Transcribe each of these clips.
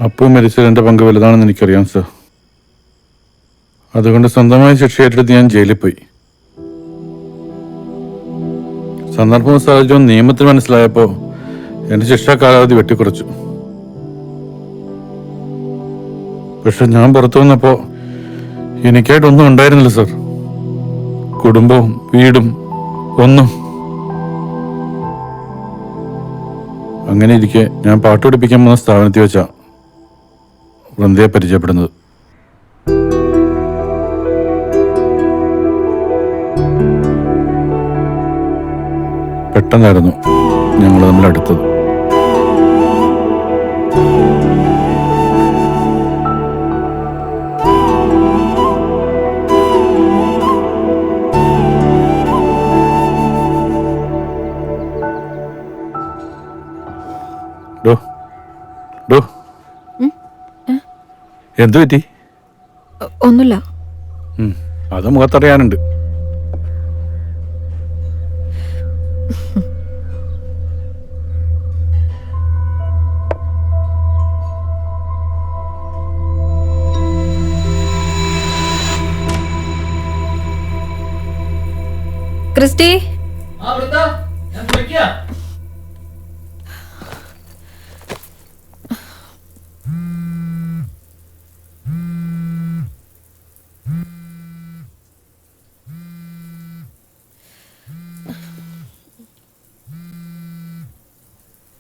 അപ്പു മരിച്ചത് എൻ്റെ പങ്ക് വലുതാണെന്ന് എനിക്കറിയാം സർ. അതുകൊണ്ട് സ്വന്തമായി ശിക്ഷ ഏറ്റെടുത്ത് ഞാൻ ജയിലിൽ പോയി. സന്ദർഭവും സാഹചര്യവും നിയമത്തിൽ മനസ്സിലായപ്പോൾ എൻ്റെ ശിക്ഷാ കാലാവധി വെട്ടിക്കുറച്ചു. പക്ഷെ ഞാൻ പുറത്തു വന്നപ്പോൾ എനിക്കായിട്ടൊന്നും ഉണ്ടായിരുന്നില്ല സർ. കുടുംബവും വീടും ഒന്നും. അങ്ങനെ ഇരിക്കെ ഞാൻ പാട്ട് പഠിപ്പിക്കാൻ പോകുന്ന സ്ഥാപനത്തിൽ വെച്ചാ വൃന്ദയെ പരിചയപ്പെടുന്നത്. പെട്ടെന്നായിരുന്നു ഞങ്ങൾ തമ്മിൽ അടുത്തത്. എന്തു പറ്റി? ഒന്നുമില്ല. അത് മുഖത്തറിയാനുണ്ട്. Christy,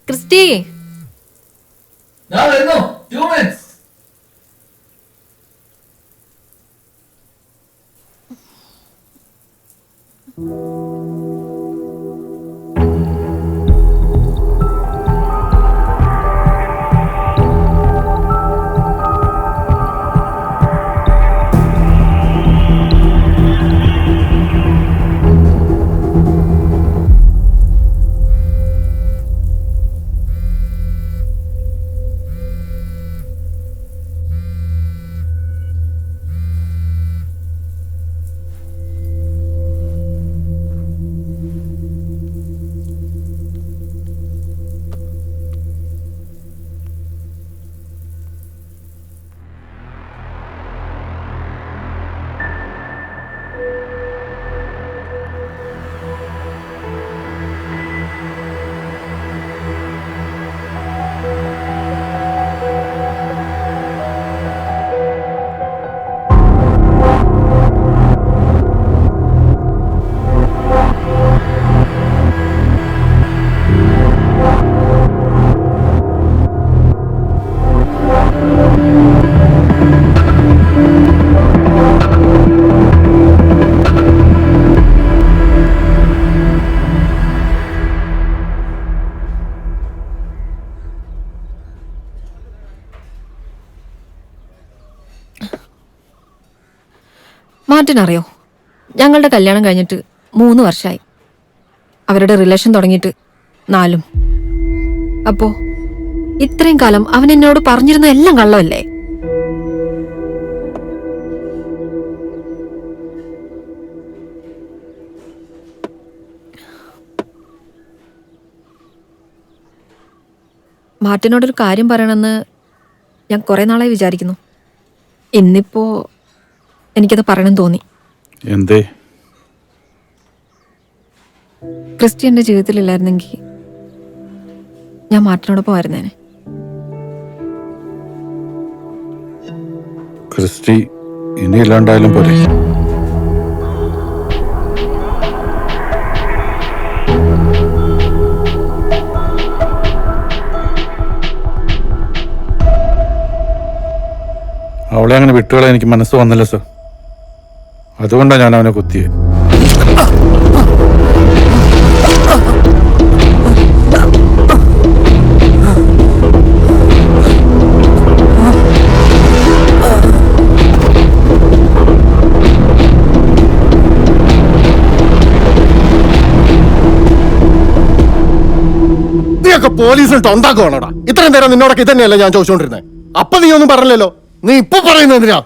Christy, മാർട്ടിനറിയോ? ഞങ്ങളുടെ കല്യാണം കഴിഞ്ഞിട്ട് 3 വർഷമായി. അവരുടെ റിലേഷൻ തുടങ്ങിയിട്ട് 4. അപ്പോ ഇത്രയും കാലം അവൻ എന്നോട് പറഞ്ഞിരുന്ന എല്ലാം കള്ളമല്ലേ? മാർട്ടിനോടൊരു കാര്യം പറയണമെന്ന് ഞാൻ കുറെ നാളായി വിചാരിക്കുന്നു. ഇന്നിപ്പോ എനിക്കത് പറയണം തോന്നി. എന്തേ? ക്രിസ്റ്റി എന്റെ ജീവിതത്തിലില്ലായിരുന്നെങ്കിൽ ഞാൻ മാർട്ടിനോടൊപ്പം ആയിരുന്നേനെ. ക്രിസ്റ്റി ഇനി ഇല്ലാണ്ടായാലും പോരെ. അവളെ അങ്ങനെ വിട്ടുകളെ എനിക്ക് മനസ്സ് വന്നില്ല സർ. അതുകൊണ്ടാണ് ഞാൻ അവനെ കുത്തിയത്. നീയൊക്കെ പോലീസിൽ ഉണ്ടാക്കുവാണോടാ? ഇത്രയും നേരം നിന്നോടൊക്കെ ഇതന്നെയല്ലേ ഞാൻ ചോദിച്ചോണ്ടിരുന്നത്? അപ്പൊ നീ ഒന്നും പറഞ്ഞില്ലല്ലോ. നീ ഇപ്പൊ പറയുന്നത് എന്തിനാ?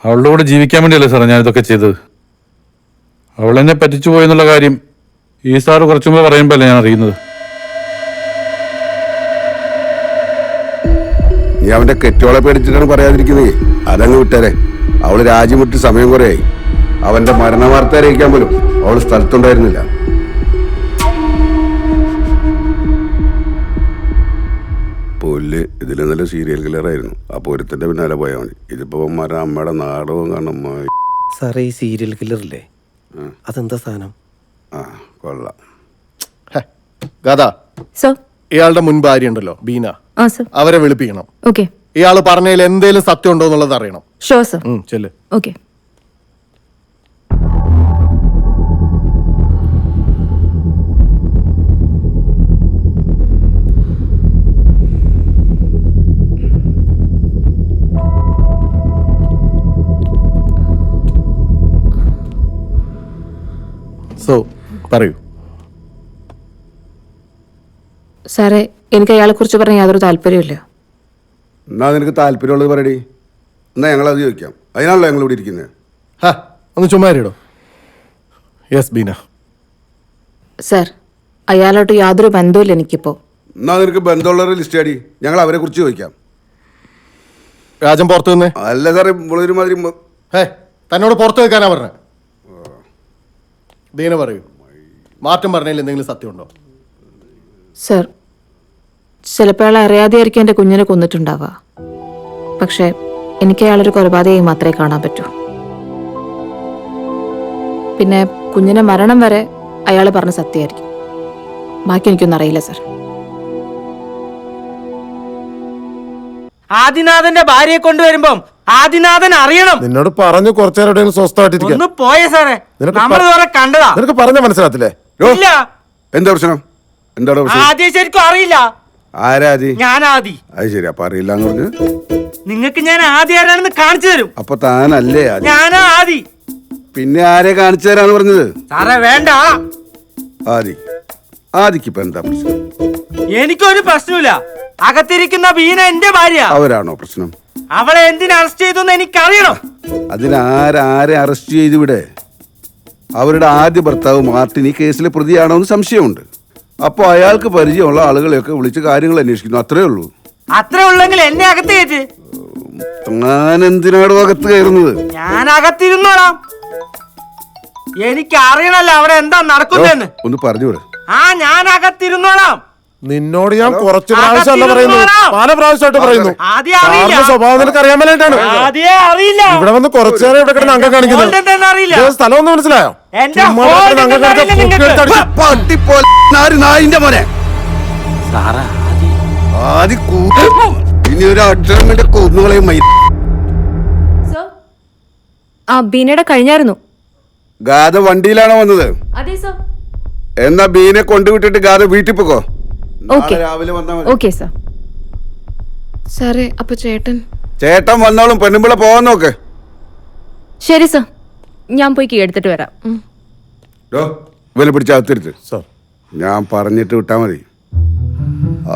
അവളുടെ കൂടെ ജീവിക്കാൻ വേണ്ടിയല്ലേ സാറേ ഞാനിതൊക്കെ ചെയ്തത്. അവളെന്നെ പറ്റിച്ചു പോയെന്നുള്ള കാര്യം ഈ സാറ് കുറച്ചു മുമ്പ് പറയുമ്പോഴല്ലേ ഞാൻ അറിയുന്നത്. നീ അവന്റെ കെട്ടിയോളെ പേടിച്ചിട്ടാണ് പറയാതിരിക്കുന്നേ. അതങ്ങ് വിട്ടേരെ. അവള് രാജ്യം വിട്ട് സമയം കുറയായി. അവന്റെ മരണ വാർത്ത അറിയിക്കാൻ പോലും അവള് സ്ഥലത്തുണ്ടായിരുന്നില്ല. പുല്ല് ഇതില് നല്ല സീരിയൽ കില്ലറായിരുന്നു. ആ പൊരുത്തിന്റെ പിന്നാലെ പോയാൽ മതി. ഇതിപ്പോ അമ്മയുടെ നാടകവും കാണും. സാറേ ഈ സീരിയൽ കില്ലറില്ലേ, അതെന്താ സാധനം? ആ കൊള്ളാം. ഗാഥ, സർ. ഇയാളുടെ മുൻ ഭാര്യ ഉണ്ടല്ലോ ബീന, ആ സർ. അവരെ വിളിപ്പിക്കണം. ഓക്കെ. ഇയാള് പറഞ്ഞതിൽ എന്തേലും സത്യം ഉണ്ടോ എന്നുള്ളത് അറിയണം. Sure sir. ചെല്ല്. ഓക്കെ. സോ പറയൂ. സാറേ, എനിക്ക് അയാളെ കുറിച്ച് പറഞ്ഞ യാതൊരു താല്പര്യമില്ല. എന്നാ നിനക്ക് താല്പര്യമുള്ളത് പറയടി. എന്നാ ഞങ്ങളത് ചോദിക്കാം. അതിനാണല്ലോ ഞങ്ങൾ ഇവിടെ ഇരിക്കുന്നത്. ഒന്ന് ചുമ്മാരിടോ. യെസ് ബീന. സാർ, അയാളോട്ട് യാതൊരു ബന്ധവുമില്ല എനിക്കിപ്പോ. എന്നാ നിനക്ക് ബന്ധമുള്ളവരുടെ ലിസ്റ്റ് അടി. ഞങ്ങൾ അവരെ കുറിച്ച് ചോദിക്കാം. രാജൻ പുറത്തു നിന്നേ. അല്ല സാറേ, ഇവളൊരുമാതിരി തന്നോട് പുറത്തു വെക്കാനാ പറഞ്ഞ. ബീന പറയൂ, മാറ്റം പറഞ്ഞതിൽ എന്തെങ്കിലും സത്യമുണ്ടോ? സാർ, ചിലപ്പോൾ അയാൾ അറിയാതെയായിരിക്കും എൻ്റെ കുഞ്ഞിനെ കൊന്നിട്ടുണ്ടാവുക. പക്ഷേ എനിക്ക് അയാളൊരു കൊലപാതകമായി മാത്രമേ കാണാൻ പറ്റൂ. പിന്നെ കുഞ്ഞിന്റെ മരണം വരെ അയാൾ പറഞ്ഞ സത്യമായിരിക്കും. ബാക്കി എനിക്കൊന്നും അറിയില്ല സാർ. ആദിനാഥന്റെ ഭാര്യയെ കൊണ്ടുവരുമ്പം ആദിനാഥൻ അറിയണം. നിന്നോട് പറഞ്ഞു കുറച്ചേരം സ്വസ്ഥമായിട്ടിരിക്കാൻ. ഒന്ന് പോയേ സാറേ, നമ്മൾ ഇതുവരെ കണ്ടതാ. നിനക്ക് പറഞ്ഞ മനസ്സിലാത്തില്ലേ? ഇല്ല. എന്താ പ്രശ്നം? എന്താണ് പ്രശ്നം? ആദ്യം ശരിക്കും അറിയില്ല. ആരാതി? ഞാൻ ആദി. അത് ശരി. അപ്പൊ അറിയില്ല എന്ന് പറഞ്ഞു. നിങ്ങൾക്ക് ഞാൻ ആദ്യം ആരാണെന്ന് കാണിച്ചു തരും. അപ്പൊ താനല്ലേ ആദി? ഞാനാ ആദി. പിന്നെ ആരെ കാണിച്ചു തരാന്ന് പറഞ്ഞത്? സാറേ വേണ്ട. ആദി, ആദിക്ക് ഇപ്പൊ എന്താ പ്രശ്നം? എനിക്കൊരു പ്രശ്നമില്ല. അകത്തിരിക്കുന്ന ബീന എന്റെ ഭാര്യ. അവരാണോ പ്രശ്നം? അവളെ എന്തിനു അറസ്റ്റ് ചെയ്തു എനിക്കറിയണം. അതിനാരെ അറസ്റ്റ് ചെയ്ത് ഇവിടെ? അവരുടെ ആദ്യ ഭർത്താവ് മാർട്ടിൻ ഈ കേസിലെ പ്രതിയാണോ എന്ന് സംശയമുണ്ട്. അപ്പൊ അയാൾക്ക് പരിചയമുള്ള ആളുകളെയൊക്കെ വിളിച്ച് കാര്യങ്ങൾ അന്വേഷിക്കുന്നു. അത്രേ ഉള്ളൂ. അത്ര ഉള്ളെങ്കിൽ എന്നെ അകത്ത് കയറ്റ്. ഞാൻ എന്തിനാണോ അകത്ത് കയറുന്നത്? ഞാൻ അകത്തിരുന്നോളാം. എനിക്ക് അറിയണല്ലോ അവിടെ എന്താ നടക്കുന്നതെന്ന്. ഒന്ന് പറഞ്ഞു വിട്. ഞാൻ അകത്തിരുന്നോളാം. നിന്നോട് ഞാൻ കുറച്ച് പ്രാവശ്യമല്ല പറയുന്നു, പല പ്രാവശ്യമായിട്ട് പറയുന്നു. ആദ്യം അറിയില്ല. സാറിന്റെ സ്വഭാവം നിനക്ക് അറിയാൻ മേലായിട്ടാണ് ആദ്യം അറിയില്ല. ഇവിടെ വന്ന് കുറച്ചേരം ഇവിടെ കിടന്ന് അംഗം കാണിക്കുന്നത്. ഹോൾഡ് എന്താന്ന് അറിയില്ല. ഇത് സ്ഥലം ഒന്ന് മനസ്സിലായോ? എന്റെ ചുമ്മാ ഹോൾഡ് കിടന്ന് അംഗം എന്താന്ന് കാണിച്ചാൽ നിങ്ങൾക്ക്? കുപ്പിയെടുത്ത് അടിച്ച് നായിന്റെ മോനെ ആദ്യ ഇനി ഒരു അക്ഷരം വേണ്ടി കൊന്നുകളയും. ആ ബീനയുടെ കഴിഞ്ഞായിരുന്നു. ഗാഥ വണ്ടിയിലാണോ വന്നത്? അതെ സർ. എന്നാ ബീനെ കൊണ്ടുവിട്ടിട്ട് ഗാഥ വീട്ടിൽ പോക്കോ. ഓക്കേ. രാവിലെ വന്നാ മതി. Okay sir. സാറേ, അപ്പൊ ചേട്ടൻ? ചേട്ടൻ വന്നോളും. പെണ്ണുമ്പിള പോവാൻ നോക്ക്. ശരി സർ, ഞാൻ പോയി കീ എടുത്തിട്ട് വരാം. വില പിടിച്ച അകത്തിരുത്ത്. ഞാൻ പറഞ്ഞിട്ട് വിട്ടാ മതി.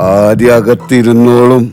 ആദ്യം അകത്തിരുന്നോളും.